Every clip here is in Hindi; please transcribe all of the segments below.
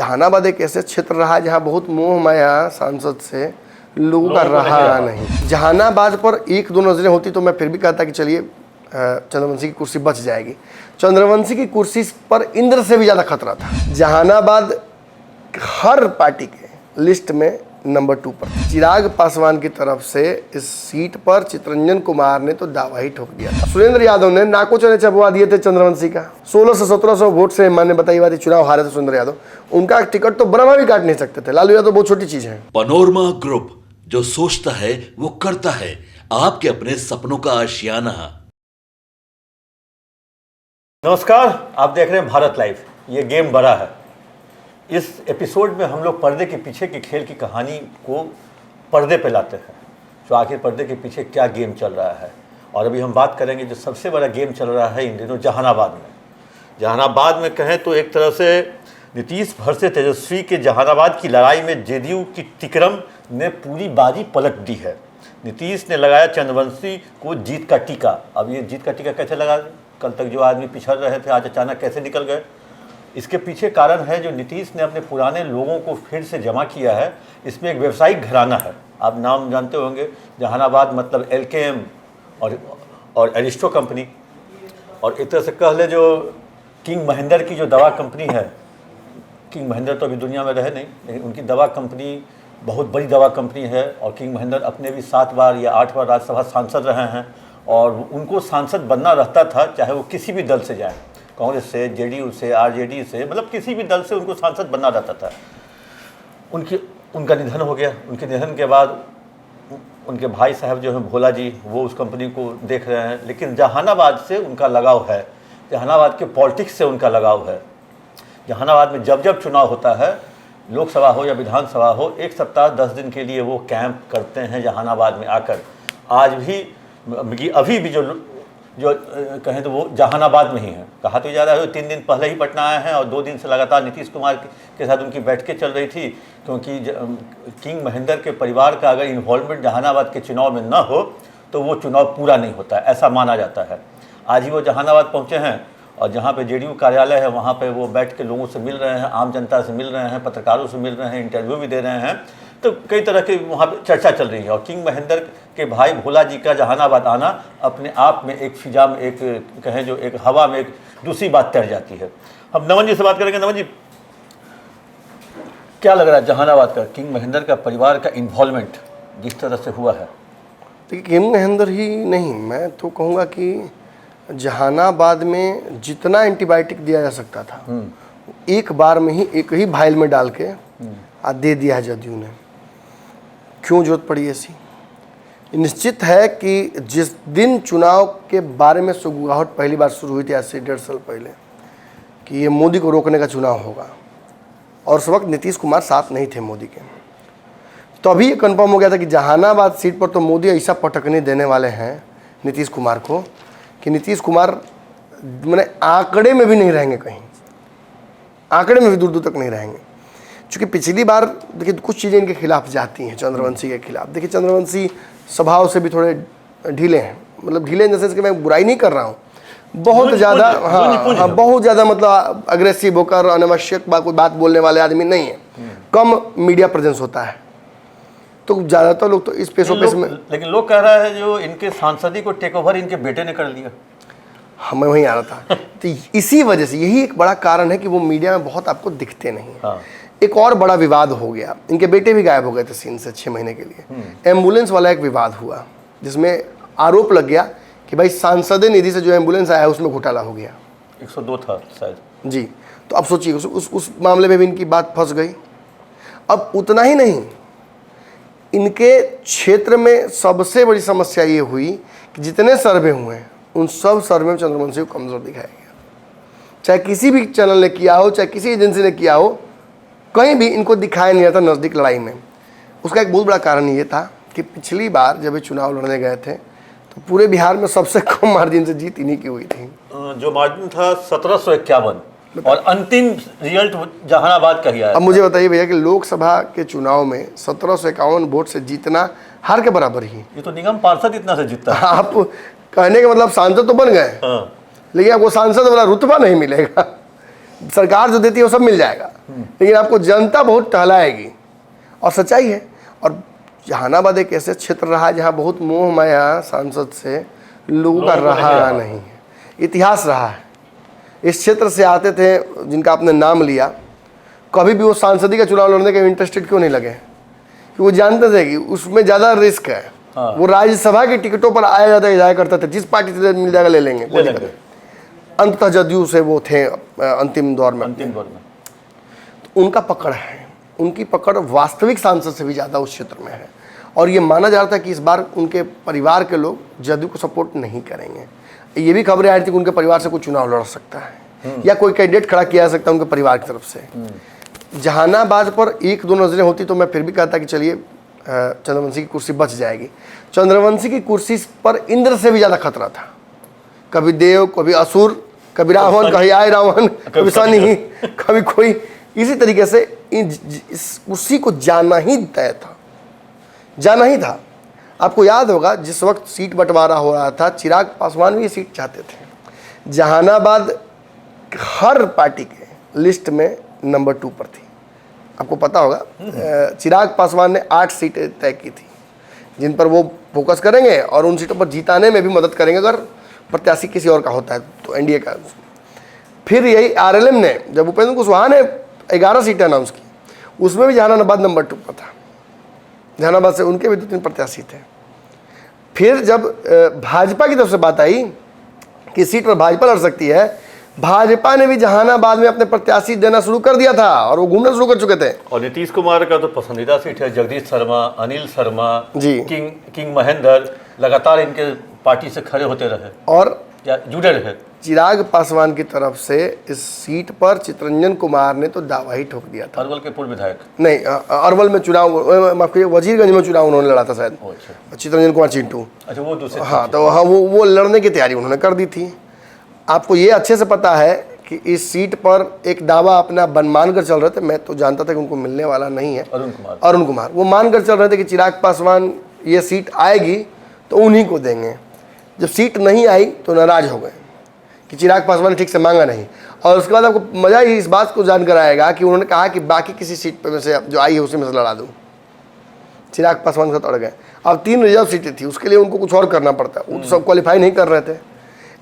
जहानाबाद एक ऐसे क्षेत्र रहा है जहाँ बहुत मोह माया सांसद से लोगों का रहा नहीं। जहानाबाद पर एक दो नजरें होती तो मैं फिर भी कहता कि चलिए चंद्रवंशी की कुर्सी बच जाएगी। चंद्रवंशी की कुर्सी पर इंद्र से भी ज़्यादा खतरा था। जहानाबाद हर पार्टी के लिस्ट में नंबर 2 पर। चिराग पासवान की तरफ से इस सीट पर चितरंजन कुमार ने तो दावा ही ठोक दिया था। सुरेंद्र यादव ने नाको चने चबवा दिए थे चंद्रवंशी का। 1600 से 1700 वोट से मान्य बताई बात चुनाव हारे थे सुरेंद्र यादव। उनका टिकट तो ब्रह्मा भी काट नहीं सकते थे। लालू यादव बहुत छोटी चीज है। पनोरमा ग्रुप, जो सोचता है वो करता है। आपके अपने सपनों का आशियाना। नमस्कार, आप देख रहे हैं भारत लाइव। ये गेम बड़ा है। इस एपिसोड में हम लोग पर्दे के पीछे के खेल की कहानी को पर्दे पे लाते हैं, जो आखिर पर्दे के पीछे क्या गेम चल रहा है। और अभी हम बात करेंगे जो सबसे बड़ा गेम चल रहा है इन दिनों जहानाबाद में। जहानाबाद में कहें तो एक तरह से नीतीश भरसे तेजस्वी के जहानाबाद की लड़ाई में जेडीयू की तिकरम ने पूरी बाजी पलट दी है। नीतीश ने लगाया चंद्रवंशी को जीत का टीका। अब ये जीत का टीका कैसे लगा? कल तक जो आदमी पिछड़ रहे थे आज अचानक कैसे निकल गए? इसके पीछे कारण है जो नीतीश ने अपने पुराने लोगों को फिर से जमा किया है। इसमें एक व्यवसायिक घराना है, आप नाम जानते होंगे। जहानाबाद मतलब LKM और एरिस्टो कंपनी, और एक तरह से कह ले जो किंग महेंद्र की जो दवा कंपनी है। किंग महेंद्र तो अभी दुनिया में रहे नहीं, लेकिन उनकी दवा कंपनी बहुत बड़ी दवा कंपनी है। और किंग महेंद्र अपने भी 7 बार या 8 बार राज्यसभा सांसद रहे हैं, और उनको सांसद बनना रहता था चाहे वो किसी भी दल से जाए, कांग्रेस से, जेडीयू से, आरजेडी से, मतलब किसी भी दल से उनको सांसद बनना रहता था। उनका निधन हो गया। उनके निधन के बाद उनके भाई साहब जो हैं भोला जी, वो उस कंपनी को देख रहे हैं। लेकिन जहानाबाद से उनका लगाव है, जहानाबाद के पॉलिटिक्स से उनका लगाव है। जहानाबाद में जब जब चुनाव होता है, लोकसभा हो या विधानसभा हो, 1 सप्ताह 10 दिन के लिए वो कैंप करते हैं जहानाबाद में आकर। आज भी अभी भी जो कहें तो वो जहानाबाद में ही है। कहा तो जा रहा है 3 दिन पहले ही पटना आए हैं, और 2 दिन से लगातार नीतीश कुमार के साथ उनकी बैठकें चल रही थी। क्योंकि किंग महेंद्र के परिवार का अगर इन्वॉल्वमेंट जहानाबाद के चुनाव में न हो तो वो चुनाव पूरा नहीं होता, ऐसा माना जाता है। आज ही वो जहानाबाद पहुँचे हैं, और जहाँ पे जेडीयू कार्यालय है वहाँ पे वो बैठ के लोगों से मिल रहे हैं, आम जनता से मिल रहे हैं, पत्रकारों से मिल रहे हैं, इंटरव्यू भी दे रहे हैं। तो कई तरह की वहाँ पे चर्चा चल रही है। और किंग महेंद्र के भाई भोला जी का जहानाबाद आना अपने आप में एक फिजा में, एक कहें जो एक हवा में एक दूसरी बात तैर जाती है। हम नमन जी से बात करेंगे। नमन जी, क्या लग रहा है जहानाबाद का, किंग महेंद्र का परिवार का इन्वॉल्वमेंट जिस तरह से हुआ है? देखिए, किंग महेंद्र ही नहीं, मैं तो कहूँगा कि जहानाबाद में जितना एंटीबायोटिक दिया जा सकता था एक बार में ही एक ही भाइल में डाल के दे दिया है जदयू ने। क्यों जरूरत पड़ी ऐसी? निश्चित है कि जिस दिन चुनाव के बारे में सुगबुगाहट पहली बार शुरू हुई थी, आज से 1.5 साल पहले, कि ये मोदी को रोकने का चुनाव होगा, और उस वक्त नीतीश कुमार साथ नहीं थे मोदी के, तो अभी ये कन्फर्म हो गया था कि जहानाबाद सीट पर तो मोदी ऐसा पटकने देने वाले हैं नीतीश कुमार को कि नीतीश कुमार मैंने आंकड़े में भी नहीं रहेंगे, कहीं आंकड़े में भी दूर दूर तक नहीं रहेंगे। चूँकि पिछली बार देखिए कुछ चीज़ें इनके खिलाफ जाती हैं, चंद्रवंशी के खिलाफ। देखिए, चंद्रवंशी स्वभाव से भी थोड़े ढीले हैं, मतलब ढीले इन द सेंस कि मैं बुराई नहीं कर रहा हूँ, बहुत ज़्यादा, हाँ बहुत ज़्यादा मतलब अग्रेसिव होकर अनावश्यक बात बोलने वाले आदमी नहीं है। कम मीडिया प्रेजेंस होता है, तो ज़्यादातर लोग तो इस पेशों में। लेकिन लोग कह रहा है जो इनके सांसदी को टेक ओवर इनके बेटे ने कर लिया। हमें वहीं आ रहा था। तो इसी वजह से यही एक बड़ा कारण है कि वो मीडिया में बहुत आपको दिखते नहीं। हाँ। एक और बड़ा विवाद हो गया, इनके बेटे भी गायब हो गए थे सीन से 6 महीने के लिए। एम्बुलेंस वाला एक विवाद हुआ जिसमें आरोप लग गया कि भाई सांसद निधि से जो एम्बुलेंस आया है उसमें घोटाला हो गया। 102 था शायद जी। तो अब सोचिए उस मामले में भी इनकी बात फंस गई। अब उतना ही नहीं, इनके क्षेत्र में सबसे बड़ी समस्या ये हुई कि जितने सर्वे हुए हैं उन सब सर्वे में चंद्रवंशी को कमज़ोर दिखाया गया। चाहे किसी भी चैनल ने किया हो, चाहे किसी एजेंसी ने किया हो, कहीं भी इनको दिखाया नहीं जाता नज़दीक लड़ाई में। उसका एक बहुत बड़ा कारण ये था कि पिछली बार जब ये चुनाव लड़ने गए थे तो पूरे बिहार में सबसे कम मार्जिन से जीत इन्हीं की हुई थी। जो मार्जिन था 1751, और अंतिम रिजल्ट जहानाबाद का ही आया। अब मुझे बताइए भैया कि लोकसभा के चुनाव में 1751 वोट से जीतना हार के बराबर ही। ये तो निगम पार्षद इतना से जीतता है। आप कहने का मतलब सांसद तो बन गए, हाँ। लेकिन आपको सांसद वाला रुतबा नहीं मिलेगा। सरकार जो देती है वो सब मिल जाएगा, लेकिन आपको जनता बहुत टहलाएगी। और सच्चाई है। और जहानाबाद एक ऐसे क्षेत्र रहा है जहाँ बहुत मोह माया सांसद से लोगों का रहा नहीं है, इतिहास रहा है। इस क्षेत्र से आते थे जिनका आपने नाम लिया, कभी भी वो सांसदी का चुनाव लड़ने के इंटरेस्टेड क्यों नहीं लगे, कि वो जानते थे कि उसमें ज़्यादा रिस्क है। वो राज्यसभा की टिकटों पर आया जाया करते थे, जिस पार्टी से मिल जाएगा ले लेंगे, कोई दिक्कत नहीं। अंततः जदयू से वो थे अंतिम दौर में। तो उनका पकड़ है, उनकी पकड़ वास्तविक सांसद से भी ज़्यादा उस क्षेत्र में है। और ये माना जा रहा था कि इस बार उनके परिवार के लोग जदयू को सपोर्ट नहीं करेंगे। ये भी खबरें आ रही थी कि उनके परिवार से कोई चुनाव लड़ सकता है या कोई कैंडिडेट खड़ा किया जा सकता है उनके परिवार की तरफ से। जहानाबाद पर एक दो नज़रें होती तो मैं फिर भी कहता कि चलिए चंद्रवंशी की कुर्सी बच जाएगी। चंद्रवंशी की कुर्सी पर इंद्र से भी ज़्यादा खतरा था। कभी देव, कभी असुर, कभी रावण, कभी आय रावण, कभी शनि, कभी कोई। इसी तरीके से इस कुर्सी को जाना ही तय था, जाना ही था। आपको याद होगा जिस वक्त सीट बंटवारा हो रहा था, चिराग पासवान भी ये सीट चाहते थे। जहानाबाद हर पार्टी के लिस्ट में नंबर 2 पर थी। आपको पता होगा चिराग पासवान ने 8 सीटें तय की थी जिन पर वो फोकस करेंगे और उन सीटों पर जीताने में भी मदद करेंगे अगर प्रत्याशी किसी और का होता है तो एनडीए का। फिर यही आरएलएम ने, जब उपेंद्र कुशवाहा ने 11 सीटें अनाउंस की, उसमें भी जहानाबाद नंबर 2 पर था। जहानाबाद से उनके भी 2-3 प्रत्याशी थे। फिर जब भाजपा की तरफ से बात आई कि सीट पर भाजपा लड़ सकती है, भाजपा ने भी जहानाबाद में अपने प्रत्याशी देना शुरू कर दिया था और वो घूमना शुरू कर चुके थे। और नीतीश कुमार का तो पसंदीदा सीट है जगदीश शर्मा, अनिल शर्मा जी, किंग महेंद्र लगातार इनके पार्टी से खड़े होते रहे और या जुड़े रहे। चिराग पासवान की तरफ से इस सीट पर चितरंजन कुमार ने तो दावा ही ठोक दिया था। अरवल के पूर्व विधायक नहीं, अरवल में चुनाव, माफ करिए, वजीरगंज में चुनाव उन्होंने लड़ा था शायद, चितरंजन कुमार चिंटू। अच्छा, वो दूसरे। हाँ, तो हाँ वो लड़ने की तैयारी उन्होंने कर दी थी। आपको ये अच्छे से पता है कि इस सीट पर एक दावा अपना मान कर चल रहे थे। मैं तो जानता था कि उनको मिलने वाला नहीं है। अरुण कुमार वो मान कर चल रहे थे कि चिराग पासवान ये सीट आएगी तो उन्हीं को देंगे। जब सीट नहीं आई तो नाराज हो गए कि चिराग पासवान ने ठीक से मांगा नहीं। और उसके बाद आपको मज़ा ही इस बात को जानकर आएगा कि उन्होंने कहा कि बाकी किसी सीट पर में से जो आई है उसी में से लड़ा दूँ। चिराग पासवान के साथ अड़ गए। अब 3 रिजर्व सीटें थी, उसके लिए उनको कुछ और करना पड़ता। वो तो सब क्वालिफाई नहीं कर रहे थे।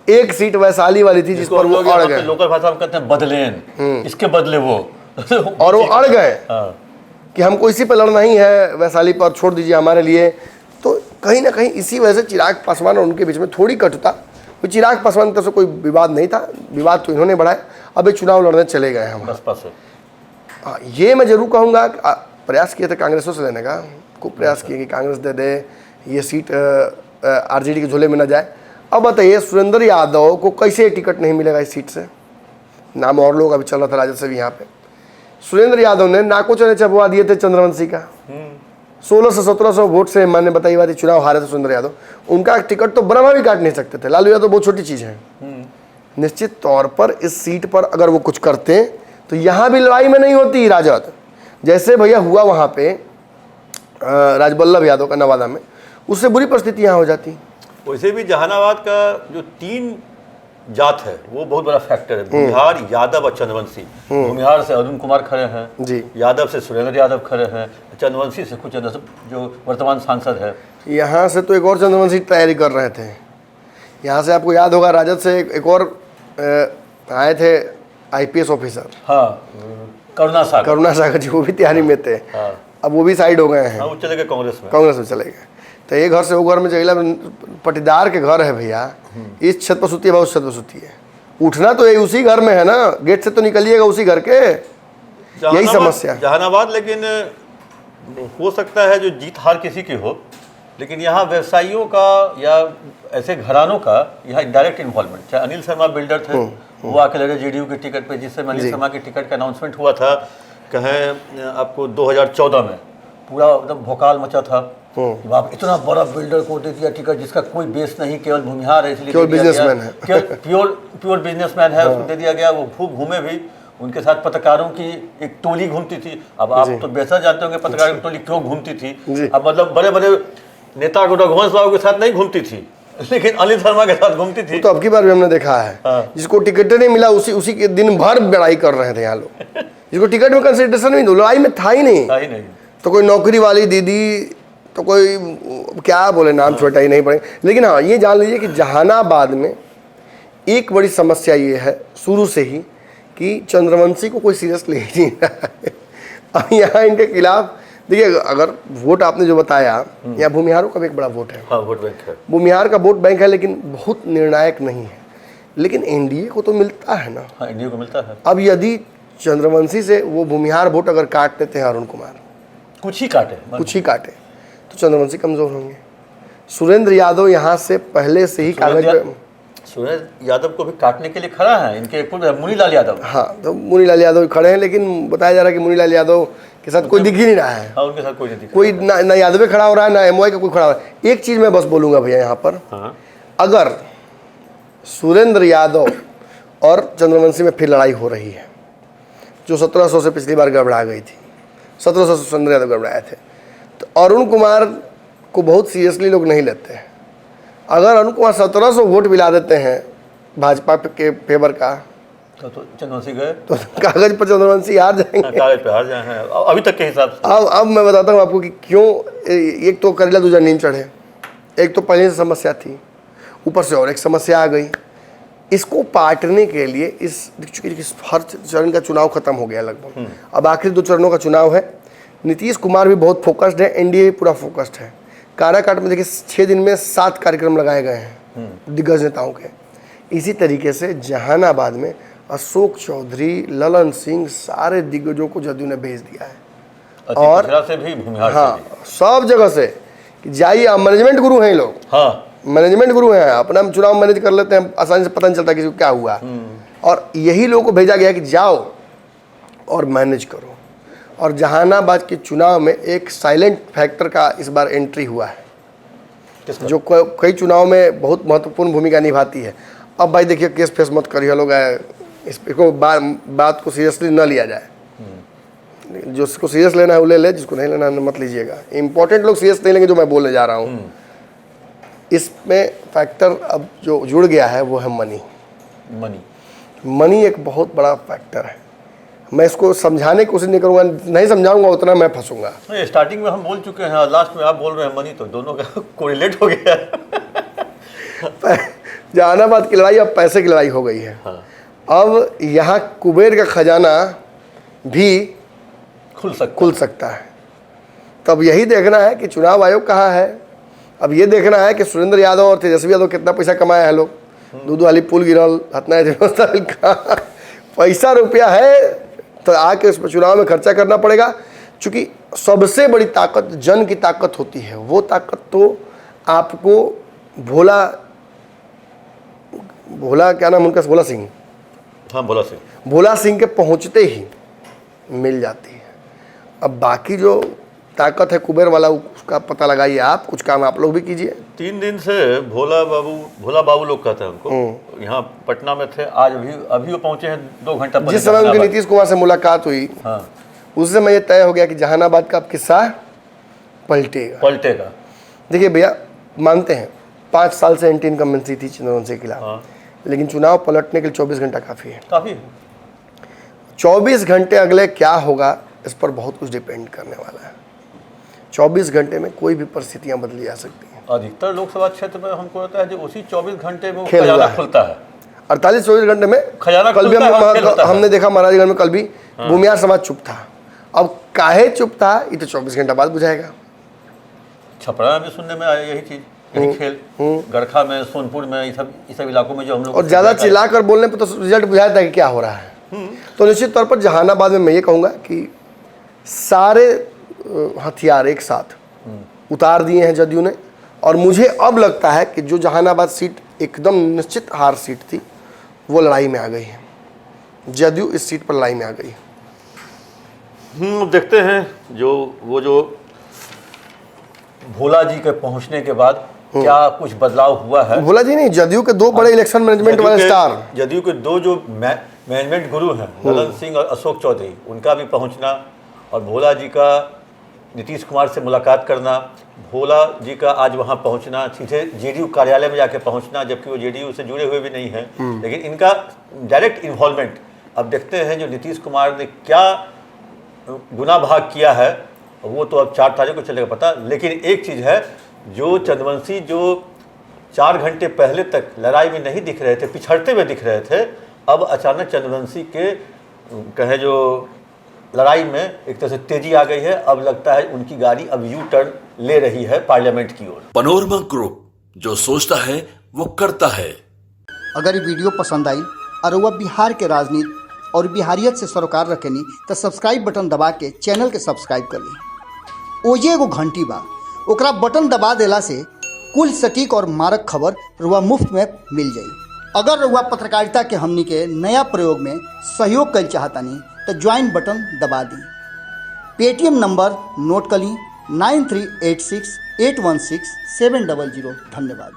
एक सीट वैशाली वाली थी जिस पर वो अड़ गए, लोकल भाषा में कहते हैं बदलेन, इसके बदले वो और वो अड़ गए कि हमको इसी पर लड़ना ही है, वैशाली पर छोड़ दीजिए हमारे लिए। तो कहीं ना कहीं इसी वजह से चिराग पासवान और उनके बीच में थोड़ी कटुता। तो चिराग पासवान की तरफ से कोई विवाद नहीं था, विवाद तो इन्होंने बढ़ाया। अब ये चुनाव लड़ने चले गए हम बसपा से। ये मैं जरूर कहूँगा, प्रयास किए थे कांग्रेसों से लेने का, खूब प्रयास किए कि कांग्रेस दे दे, ये सीट आरजेडी के झोले में न जाए। अब बताइए सुरेंद्र यादव को कैसे टिकट नहीं मिलेगा इस सीट से? नाम और लोग अभी चल रहा था राजद से भी यहाँ पे। सुरेंद्र यादव ने नाको चने चबवा दिए थे चंद्रवंशी का, 1600 से 1700 वोट से मान्य बताई बात चुनाव हारे थे सुरेंद्र यादव। उनका टिकट तो ब्रह्मा भी काट नहीं सकते थे। लालू यादव बहुत छोटी चीज़ है। निश्चित तौर पर इस सीट पर अगर वो कुछ करते तो यहाँ भी लड़ाई में नहीं होती राजद, जैसे भैया हुआ वहाँ पे राजवल्लभ यादव का नवादा में, उससे बुरी परिस्थिति यहाँ हो जाती। वैसे भी जहानाबाद का जो 3 जात है वो बहुत बड़ा फैक्टर है। भूमिहार, यादव और चंद्रवंशी। भूमिहार से अरुण कुमार खड़े हैं जी, यादव से सुरेंद्र यादव खड़े हैं, चंद्रवंशी से कुछ जो वर्तमान सांसद है। यहाँ से तो एक और चंद्रवंशी तैयारी कर रहे थे। यहाँ से आपको याद होगा राजद से एक और आए थे आईपीएस ऑफिसर, हाँ, करुणा सागर जी, वो भी तैयारी में थे। अब वो भी साइड हो गए हैं, वो चले गए कांग्रेस में चले गए। तो ये घर से वो घर में जगला पटीदार के घर है भैया, इस छत पर सुती है, उस छत पर सुती है। उठना तो ये उसी घर में है ना, गेट से तो निकलिएगा उसी घर के। यही समस्या जहानाबाद। लेकिन हो सकता है जो जीत हार किसी की हो, लेकिन यहाँ व्यवसायियों का या ऐसे घरानों का यहाँ डायरेक्ट इन्वॉल्वमेंट। चाहे अनिल शर्मा बिल्डर थे, वो आके लड़े जेडीयू के टिकट पे, जिससे अनिल शर्मा के टिकट का अनाउंसमेंट हुआ था, कहें आपको 2014 में पूरा एकदम भोकाल मचा था कि बाप इतना बड़ा बिल्डर को दे दिया टिकट जिसका कोई बेस नहीं, केवल भूमिहार है इसलिए बिजनेसमैन है, प्योर बिजनेसमैन है, उसको दे दिया गया। वो खूब घूमे भी, उनके साथ पत्रकारों की एक टोली घूमती थी। अब आप तो बेहतर जानते होंगे पत्रकारों की टोली क्यों घूमती थी। अब मतलब बड़े बड़े नेता को रघुवंश राव के साथ नहीं घूमती थी, लेकिन अनिल शर्मा के साथ घूमती थी। तो अब की बार भी हमने देखा है, हाँ। जिसको टिकट नहीं मिला उसी के दिन भर लड़ाई कर रहे थे यहाँ लोग। जिसको टिकट में कंसिडरेशन नहीं, लड़ाई में था ही नहीं। नहीं तो कोई नौकरी वाली दीदी, तो कोई क्या बोले, नाम छोटा ही नहीं पड़ेगा। लेकिन हाँ, ये जान लीजिए कि जहानाबाद में एक बड़ी समस्या ये है शुरू से ही कि चंद्रवंशी को कोई सीरियस ले ही नहीं रहा है। अब यहाँ इनके खिलाफ देखिए, अगर वोट आपने जो बताया, यहाँ भूमिहारों का भी एक बड़ा वोट है। हाँ, वोट बैंक है। भूमिहार का वोट बैंक है, लेकिन बहुत निर्णायक नहीं है। लेकिन एनडीए को तो मिलता है ना। हाँ, एनडीए को मिलता है। अब यदि चंद्रवंशी से वो भूमिहार वोट अगर काट देते हैं अरुण कुमार, कुछ ही काटे, तो चंद्रवंशी कमजोर होंगे। सुरेंद्र यादव यहाँ से पहले से ही कागज पे, सुरेंद्र यादव को भी काटने के लिए खड़ा है, इनके पूर्व मुनीलाल यादव। हाँ, तो मुनीलाल यादव खड़े हैं, लेकिन बताया जा रहा है कि मुनीलाल यादव के साथ कोई दिख ही नहीं रहा है। हाँ, उनके साथ कोई नहीं दिख कोई ना यादव खड़ा हो रहा है, ना एमवाई का कोई खड़ा हो रहा है। एक चीज मैं बस बोलूंगा भैया यहाँ पर, हाँ। अगर सुरेंद्र यादव और चंद्रवंशी में फिर लड़ाई हो रही है, जो 1700 से पिछली बार गड़बड़ा गई थी, 1700 से सुरेंद्र यादव गड़बड़ाए थे, तो अरुण कुमार को बहुत सीरियसली लोग नहीं लेते हैं। अगर अरुण कुमार 1700 वोट मिला देते हैं भाजपा के फेवर का, तो चंद्रवंशी गए, तो कागज पर चंद्रवंशी हार जाएंगे। कागज पे हार जाए हैं अभी तक के हिसाब से। अब मैं बताता हूँ आपको कि क्यों। एक तो करेला दूजा नींद चढ़े, एक तो पहले से समस्या थी, ऊपर से और एक समस्या आ गई। इसको पाटने के लिए इस हर चरण का चुनाव खत्म हो गया लगभग, अब आखिरी 2 चरणों का चुनाव है। नीतीश कुमार भी बहुत फोकस्ड है, एनडीए पूरा फोकस्ड है। काराकाट में देखिए 6 दिन में 7 कार्यक्रम लगाए गए हैं दिग्गज नेताओं के। इसी तरीके से जहानाबाद में अशोक चौधरी, ललन सिंह, सारे दिग्गजों को जदयू ने भेज दिया है। और से भी भूमिहार हाँ, सब जगह से कि जाइए, मैनेजमेंट गुरु हैं ये लोग। हाँ, मैनेजमेंट गुरु हैं, अपना चुनाव मैनेज कर लेते हैं, आसानी से पता नहीं चलता किसी को क्या हुआ। और यही लोगों को भेजा गया कि जाओ और मैनेज करो। और जहानाबाद के चुनाव में एक साइलेंट फैक्टर का इस बार एंट्री हुआ है, जो कई चुनाव में बहुत महत्वपूर्ण भूमिका निभाती है। अब भाई देखिए, केस फेस मत करिए लोग, इसको बात को सीरियसली न लिया जाए। जिसको सीरियस लेना है वो ले ले, जिसको नहीं लेना है मत लीजिएगा। इंपॉर्टेंट लोग सीरियस नहीं लेंगे जो मैं बोलने जा रहा हूँ। इसमें फैक्टर अब जो जुड़ गया है वो है मनी एक बहुत बड़ा फैक्टर है। मैं इसको समझाने की कोशिश नहीं करूँगा, नहीं समझाऊंगा उतना मैं फंसूंगा। स्टार्टिंग में हम बोल चुके हैं, लास्ट में आप बोल रहे हैं मनी, तो दोनों का कोरिलेट हो गया। जहानाबाद की लड़ाई अब पैसे की लड़ाई हो गई है। हाँ। अब यहाँ कुबेर का खजाना भी खुल सकता है। तब यही देखना है कि चुनाव आयोग कहाँ है। अब ये देखना है कि सुरेंद्र यादव और तेजस्वी यादव कितना पैसा कमाया है लोग। दूध वाली पुल गिरल, हतना पैसा रुपया है, तो आके उस चुनाव में खर्चा करना पड़ेगा। चूँकि सबसे बड़ी ताकत जन की ताकत होती है। वो ताकत तो आपको भोला क्या नाम उनका, भोला सिंह। हाँ, भोला सिंह के पहुंचते ही मिल जाती है। अब बाकी जो ताकत है कुबेर वाला, उसका पता लगाइए आप, कुछ काम आप लोग भी कीजिए। 3 दिन से भोला बाबू लोग कहते हैं उनको, यहाँ पटना में थे। आज अभी वो पहुंचे हैं 2 घंटा पहले। जिस समय उनकी नीतीश कुमार से मुलाकात हुई, हाँ, उस समय ये तय हो गया कि जहानाबाद का अब किस्सा पलटेगा। देखिए भैया, मानते हैं 5 साल से एंटी इनकम्बेंसी थी चंद्रवंशी के खिलाफ। हाँ। लेकिन चुनाव पलटने के लिए 24 घंटा काफ़ी है। 24 घंटे अगले क्या होगा इस पर बहुत कुछ डिपेंड करने वाला है। 24 घंटे में कोई भी परिस्थितियां बदली जा सकती हैं। अधिकतर लोकसभा क्षेत्र में हमको लगता है जो उसी 24 घंटे में खेल खजाना खुलता है। 48-24 घंटे में खजाना कल भी हमने देखा महाराजगंज में, कल भी हाँ। भूमिहार समाज चुप था। अब काहे चुप था, ये तो 24 घंटा बाद बुझाएगा। छपरा में भी सुनने में आया यही चीज, यही खेल। गड़खा में, सोनपुर में, ये सब इलाकों में जो हम लोग और ज़्यादा चिल्ला कर बोलने पर तो रिजल्ट बुझाया था कि क्या हो रहा है। तो निश्चित तौर पर जहानाबाद में मैं ये कहूँगा कि सारे हथियार एक साथ उतार दिए हैं जदयू ने। और मुझे अब लगता है कि जो जहानाबाद सीट एकदम निश्चित हार सीट थी, वो लड़ाई में आ गई है। जदयू इस सीट पर लड़ाई में आ गई। देखते हैं जो भोला जी के पहुंचने के बाद क्या कुछ बदलाव हुआ है। भोला जी नहीं, जदयू के 2 बड़े इलेक्शन मैनेजमेंट वाले स्टार, जदयू के 2 जो मैनेजमेंट गुरु हैं, ललन सिंह और अशोक चौधरी, उनका भी पहुंचना, और भोला जी का नीतीश कुमार से मुलाकात करना, भोला जी का आज वहाँ पहुँचना, सीधे जेडीयू कार्यालय में जाके पहुँचना, जबकि वो जेडीयू से जुड़े हुए भी नहीं हैं, लेकिन इनका डायरेक्ट इन्वॉल्वमेंट। अब देखते हैं जो नीतीश कुमार ने क्या गुनाह भाग किया है, वो तो अब 4 तारीख को चलेगा पता। लेकिन एक चीज़ है, जो चंद्रवंशी जो 4 घंटे पहले तक लड़ाई में नहीं दिख रहे थे, पिछड़ते हुए दिख रहे थे, अब अचानक चंद्रवंशी के कहें जो लड़ाई में एक तरह से तेजी आ गई है। अब लगता है उनकी गाड़ी अब यू टर्न ले रही है पार्लियामेंट की ओर। पनोरमा ग्रुप, जो सोचता है वो करता है। अगर ये वीडियो पसंद आई और वह बिहार के राजनीति और बिहारियत से सरोकार रखेनी तो सब्सक्राइब बटन दबा के चैनल के सब्सक्राइब कर ली। ओजे एगो घंटी बा, ओकरा बटन दबा देला से कुल सटीक और मारक खबर रुआ मुफ्त में मिल जाई। अगर रुआ पत्रकारिता के हमनी के नया प्रयोग में सहयोग कर चाहतानी तो ज्वाइन बटन दबा दी। पेटीएम नंबर नोट कर ली 9386816700। धन्यवाद।